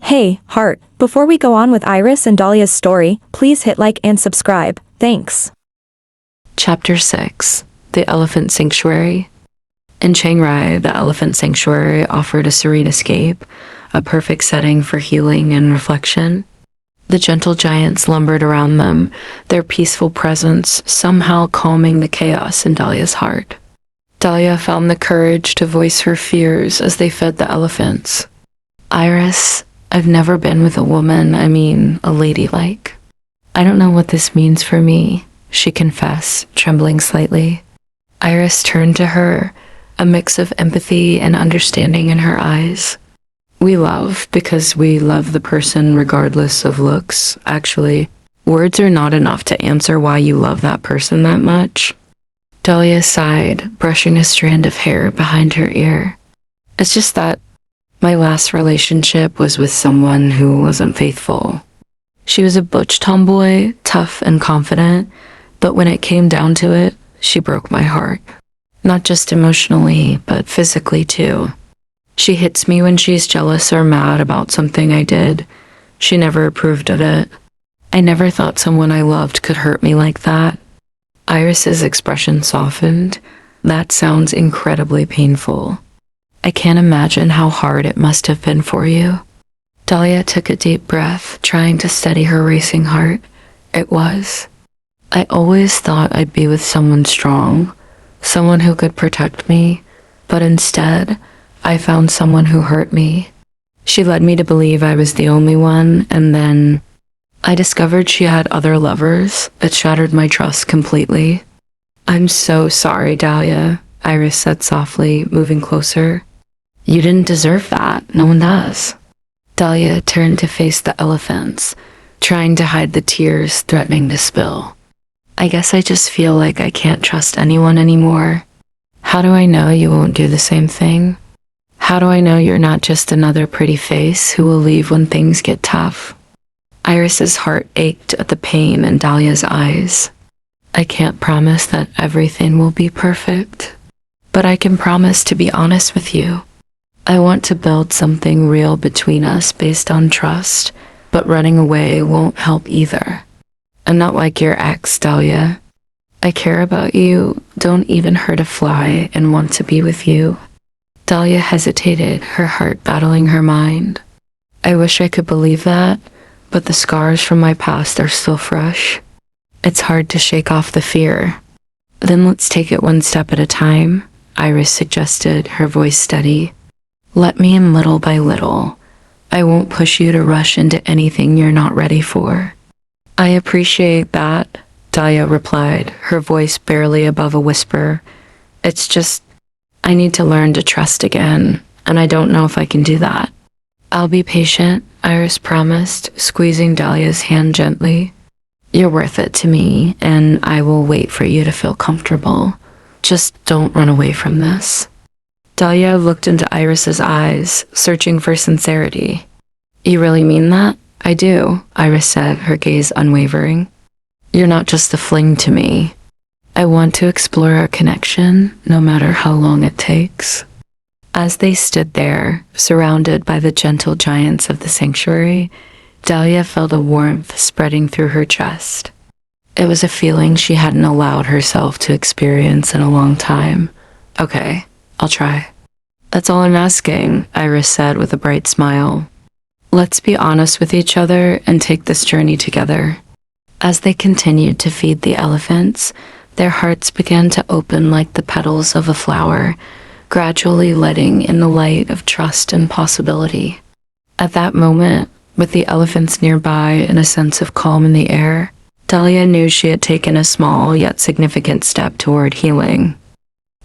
Hey, Heart, before we go on with Iris and Dahlia's story, please hit like and subscribe. Thanks. Chapter 6. The Elephant Sanctuary. In Chiang Rai, the Elephant Sanctuary offered a serene escape, a perfect setting for healing and reflection. The gentle giants lumbered around them, their peaceful presence somehow calming the chaos in Dahlia's heart. Dahlia found the courage to voice her fears as they fed the elephants. Iris, I've never been with a woman, a ladylike. I don't know what this means for me, she confessed, trembling slightly. Iris turned to her, a mix of empathy and understanding in her eyes. We love because we love the person regardless of looks. Actually, words are not enough to answer why you love that person that much. Dahlia sighed, brushing a strand of hair behind her ear. It's just that my last relationship was with someone who wasn't faithful. She was a butch tomboy, tough and confident, but when it came down to it, she broke my heart. Not just emotionally, but physically too. She hits me when she's jealous or mad about something I did. She never approved of it. I never thought someone I loved could hurt me like that. Iris's expression softened. That sounds incredibly painful. I can't imagine how hard it must have been for you. Dahlia took a deep breath, trying to steady her racing heart. It was. I always thought I'd be with someone strong, someone who could protect me, but instead, I found someone who hurt me. She led me to believe I was the only one, and then I discovered she had other lovers. It shattered my trust completely. I'm so sorry, Dahlia, Iris said softly, moving closer. You didn't deserve that. No one does. Dahlia turned to face the elephants, trying to hide the tears threatening to spill. I guess I just feel like I can't trust anyone anymore. How do I know you won't do the same thing? How do I know you're not just another pretty face who will leave when things get tough? Iris's heart ached at the pain in Dahlia's eyes. I can't promise that everything will be perfect, but I can promise to be honest with you. I want to build something real between us based on trust, but running away won't help either. I'm not like your ex, Dahlia. I care about you, don't even hurt a fly, and want to be with you. Dahlia hesitated, her heart battling her mind. I wish I could believe that, but the scars from my past are still fresh. It's hard to shake off the fear. Then let's take it one step at a time, Iris suggested, her voice steady. Let me in little by little. I won't push you to rush into anything you're not ready for. I appreciate that, Dahlia replied, her voice barely above a whisper. It's just, I need to learn to trust again, and I don't know if I can do that. I'll be patient, Iris promised, squeezing Dahlia's hand gently. You're worth it to me, and I will wait for you to feel comfortable. Just don't run away from this. Dahlia looked into Iris's eyes, searching for sincerity. You really mean that? I do, Iris said, her gaze unwavering. You're not just a fling to me. I want to explore our connection, no matter how long it takes. As they stood there, surrounded by the gentle giants of the sanctuary, Dahlia felt a warmth spreading through her chest. It was a feeling she hadn't allowed herself to experience in a long time. Okay, I'll try. That's all I'm asking, Iris said with a bright smile. Let's be honest with each other and take this journey together. As they continued to feed the elephants, their hearts began to open like the petals of a flower, gradually letting in the light of trust and possibility. At that moment, with the elephants nearby and a sense of calm in the air, Dahlia knew she had taken a small yet significant step toward healing.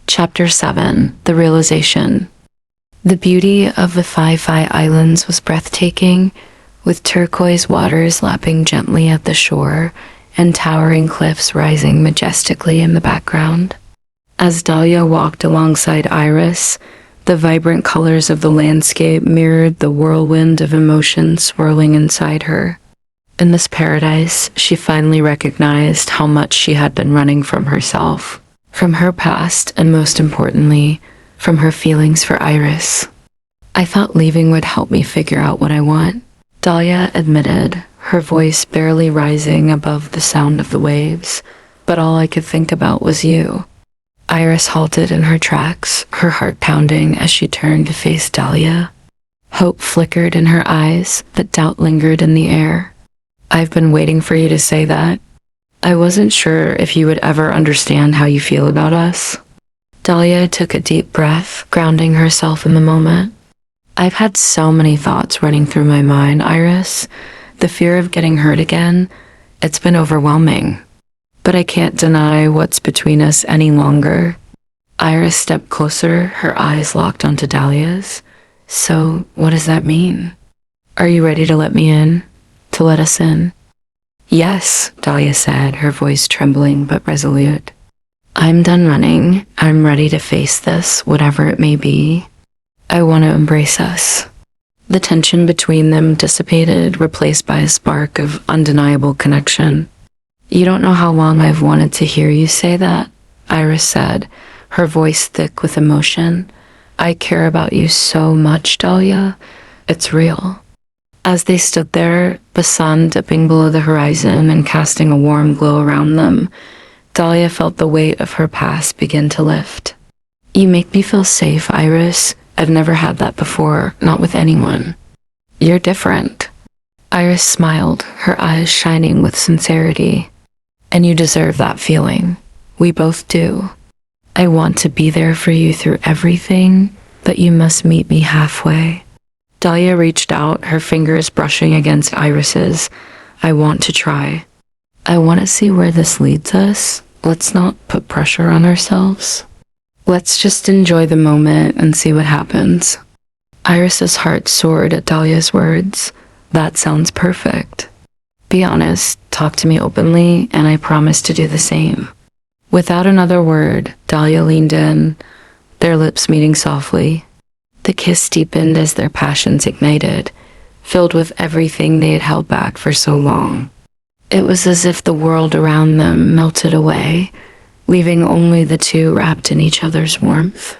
Chapter 7. The Realization. The beauty of the Phi Islands was breathtaking, with turquoise waters lapping gently at the shore and towering cliffs rising majestically in the background. As Dahlia walked alongside Iris, the vibrant colors of the landscape mirrored the whirlwind of emotion swirling inside her. In this paradise, she finally recognized how much she had been running from herself, from her past, and most importantly, from her feelings for Iris. I thought leaving would help me figure out what I want, Dahlia admitted, her voice barely rising above the sound of the waves, but all I could think about was you. Iris halted in her tracks, her heart pounding as she turned to face Dahlia. Hope flickered in her eyes, but doubt lingered in the air. I've been waiting for you to say that. I wasn't sure if you would ever understand how you feel about us. Dahlia took a deep breath, grounding herself in the moment. I've had so many thoughts running through my mind, Iris. The fear of getting hurt again, it's been overwhelming. But I can't deny what's between us any longer. Iris stepped closer, her eyes locked onto Dahlia's. So, what does that mean? Are you ready to let me in? To let us in? Yes, Dahlia said, her voice trembling but resolute. I'm done running. I'm ready to face this, whatever it may be. I want to embrace us. The tension between them dissipated, replaced by a spark of undeniable connection. You don't know how long I've wanted to hear you say that, Iris said, her voice thick with emotion. I care about you so much, Dahlia. It's real. As they stood there, the sun dipping below the horizon and casting a warm glow around them, Dahlia felt the weight of her past begin to lift. You make me feel safe, Iris. I've never had that before, not with anyone. You're different. Iris smiled, her eyes shining with sincerity. And you deserve that feeling. We both do. I want to be there for you through everything, but you must meet me halfway. Dahlia reached out, her fingers brushing against Iris's. I want to try. I want to see where this leads us. Let's not put pressure on ourselves. Let's just enjoy the moment and see what happens. Iris's heart soared at Dahlia's words. That sounds perfect. Be honest, talk to me openly, and I promise to do the same. Without another word, Dahlia leaned in, their lips meeting softly. The kiss deepened as their passions ignited, filled with everything they had held back for so long. It was as if the world around them melted away, leaving only the two wrapped in each other's warmth.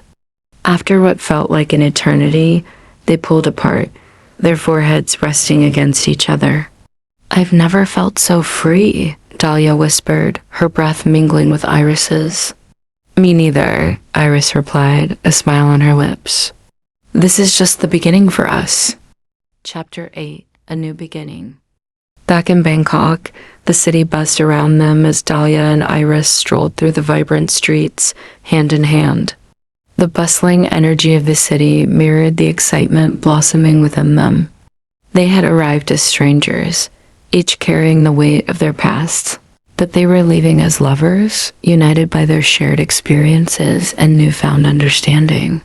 After what felt like an eternity, they pulled apart, their foreheads resting against each other. I've never felt so free, Dahlia whispered, her breath mingling with Iris's. Me neither, Iris replied, a smile on her lips. This is just the beginning for us. Chapter 8, A New Beginning. Back in Bangkok, the city buzzed around them as Dahlia and Iris strolled through the vibrant streets, hand in hand. The bustling energy of the city mirrored the excitement blossoming within them. They had arrived as strangers, each carrying the weight of their pasts, but they were leaving as lovers, united by their shared experiences and newfound understanding.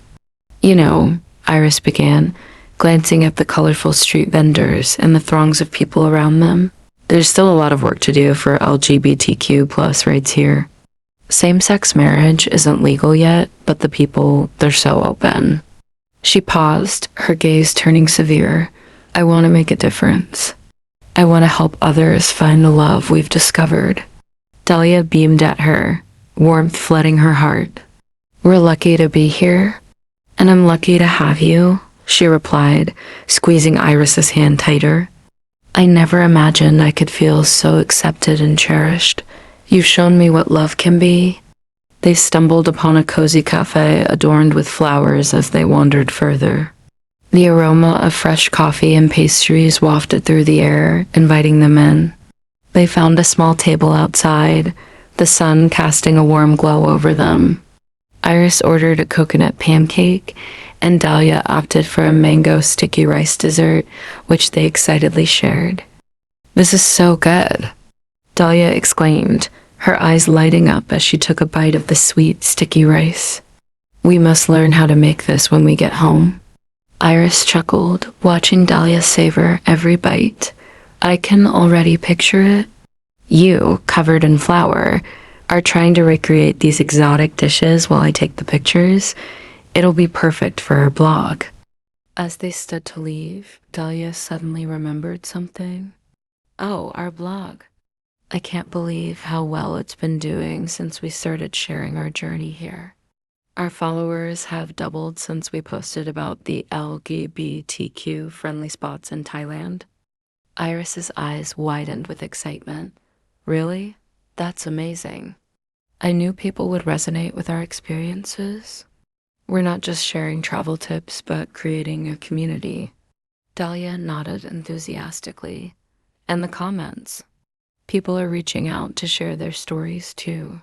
You know, Iris began, glancing at the colorful street vendors and the throngs of people around them. There's still a lot of work to do for LGBTQ plus rights here. Same-sex marriage isn't legal yet, but the people, they're so open. She paused, her gaze turning severe. I want to make a difference. I want to help others find the love we've discovered. Dahlia beamed at her, warmth flooding her heart. We're lucky to be here, and I'm lucky to have you, she replied, squeezing Iris's hand tighter. I never imagined I could feel so accepted and cherished. You've shown me what love can be. They stumbled upon a cozy cafe adorned with flowers as they wandered further. The aroma of fresh coffee and pastries wafted through the air, inviting them in. They found a small table outside, the sun casting a warm glow over them. Iris ordered a coconut pancake, and Dahlia opted for a mango sticky rice dessert, which they excitedly shared. This is so good, Dahlia exclaimed, her eyes lighting up as she took a bite of the sweet, sticky rice. We must learn how to make this when we get home. Iris chuckled, watching Dahlia savor every bite. I can already picture it. You, covered in flour, are trying to recreate these exotic dishes while I take the pictures. It'll be perfect for our blog. As they stood to leave, Dahlia suddenly remembered something. Oh, our blog. I can't believe how well it's been doing since we started sharing our journey here. Our followers have doubled since we posted about the LGBTQ friendly spots in Thailand. Iris's eyes widened with excitement. Really? That's amazing. I knew people would resonate with our experiences. We're not just sharing travel tips, but creating a community. Dahlia nodded enthusiastically. And the comments. People are reaching out to share their stories too.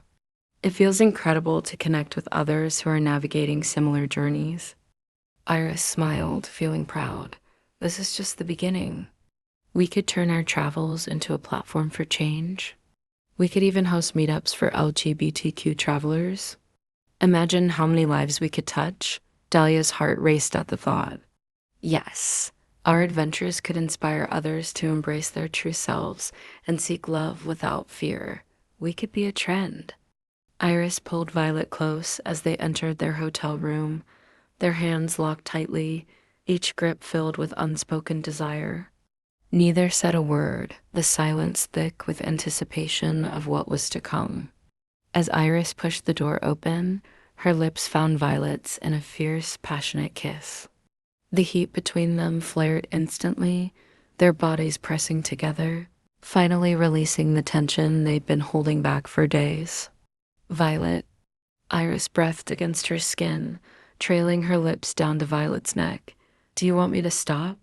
It feels incredible to connect with others who are navigating similar journeys. Iris smiled, feeling proud. This is just the beginning. We could turn our travels into a platform for change. We could even host meetups for LGBTQ travelers. Imagine how many lives we could touch. Dahlia's heart raced at the thought. Yes, our adventures could inspire others to embrace their true selves and seek love without fear. We could be a trend. Iris pulled Violet close as they entered their hotel room, their hands locked tightly, each grip filled with unspoken desire. Neither said a word, the silence thick with anticipation of what was to come. As Iris pushed the door open, her lips found Violet's in a fierce, passionate kiss. The heat between them flared instantly, their bodies pressing together, finally releasing the tension they'd been holding back for days. Violet. Iris breathed against her skin, trailing her lips down to Violet's neck. Do you want me to stop?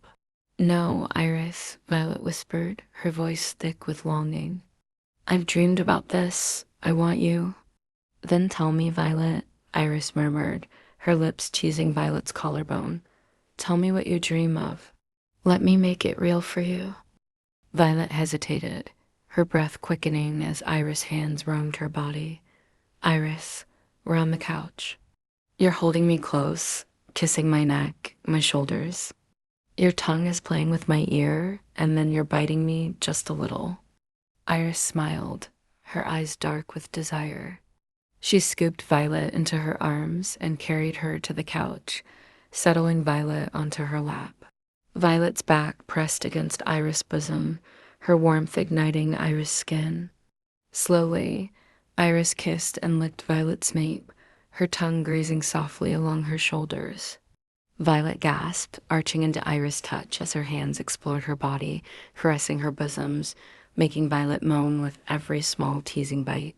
No, Iris, Violet whispered, her voice thick with longing. I've dreamed about this. I want you. Then tell me, Violet, Iris murmured, her lips teasing Violet's collarbone. Tell me what you dream of. Let me make it real for you. Violet hesitated, her breath quickening as Iris' hands roamed her body. Iris, we're on the couch. You're holding me close, kissing my neck, my shoulders. Your tongue is playing with my ear, and then you're biting me just a little. Iris smiled, her eyes dark with desire. She scooped Violet into her arms and carried her to the couch, settling Violet onto her lap. Violet's back pressed against Iris' bosom, her warmth igniting Iris' skin. Slowly, Iris kissed and licked Violet's nape, her tongue grazing softly along her shoulders. Violet gasped, arching into Iris' touch as her hands explored her body, caressing her bosoms, making Violet moan with every small teasing bite.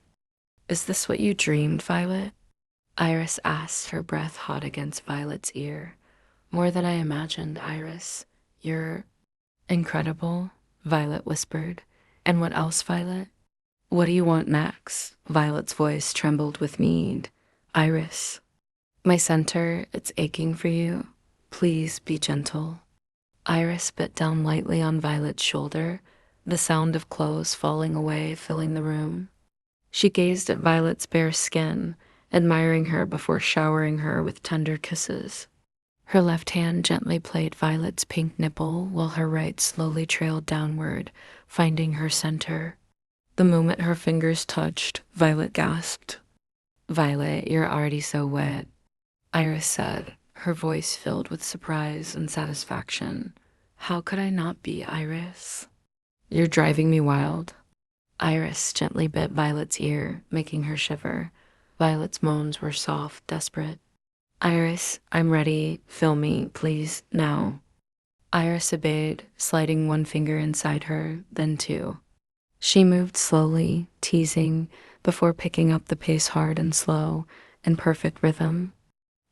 Is this what you dreamed, Violet? Iris asked, her breath hot against Violet's ear. More than I imagined, Iris. You're incredible, Violet whispered. And what else, Violet? What do you want next? Violet's voice trembled with need. Iris. My center, it's aching for you. Please be gentle. Iris bit down lightly on Violet's shoulder, the sound of clothes falling away filling the room. She gazed at Violet's bare skin, admiring her before showering her with tender kisses. Her left hand gently played Violet's pink nipple while her right slowly trailed downward, finding her center. The moment her fingers touched, Violet gasped. Violet, you're already so wet, Iris said, her voice filled with surprise and satisfaction. How could I not be, Iris? You're driving me wild. Iris gently bit Violet's ear, making her shiver. Violet's moans were soft, desperate. Iris, I'm ready. Fill me, please, now. Iris obeyed, sliding one finger inside her, then two. She moved slowly, teasing, before picking up the pace hard and slow, in perfect rhythm.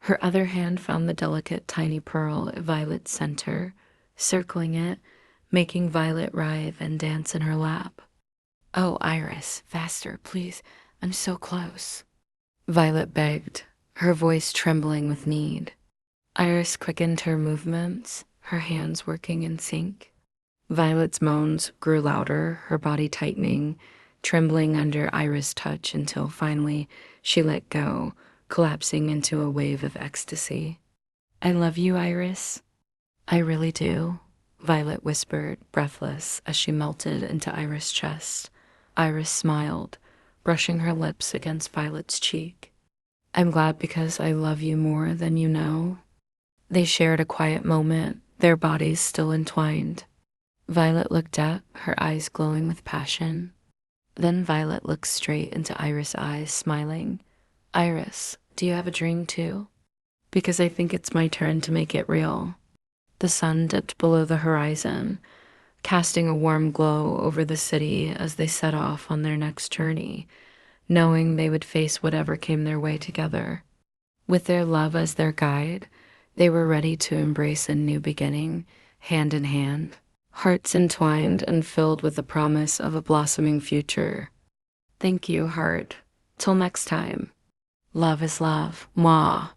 Her other hand found the delicate tiny pearl at Violet's center, circling it, making Violet writhe and dance in her lap. Oh, Iris, faster, please. I'm so close. Violet begged, her voice trembling with need. Iris quickened her movements, her hands working in sync. Violet's moans grew louder, her body tightening, trembling under Iris' touch until finally she let go, collapsing into a wave of ecstasy. I love you, Iris. I really do, Violet whispered, breathless, as she melted into Iris' chest. Iris smiled, brushing her lips against Violet's cheek. I'm glad because I love you more than you know. They shared a quiet moment, their bodies still entwined. Violet looked up, her eyes glowing with passion. Then Violet looked straight into Iris' eyes, smiling. Iris, do you have a dream too? Because I think it's my turn to make it real. The sun dipped below the horizon, casting a warm glow over the city as they set off on their next journey, knowing they would face whatever came their way together. With their love as their guide, they were ready to embrace a new beginning, hand in hand, hearts entwined and filled with the promise of a blossoming future. Thank you, heart. Till next time. Love is love. Mwah.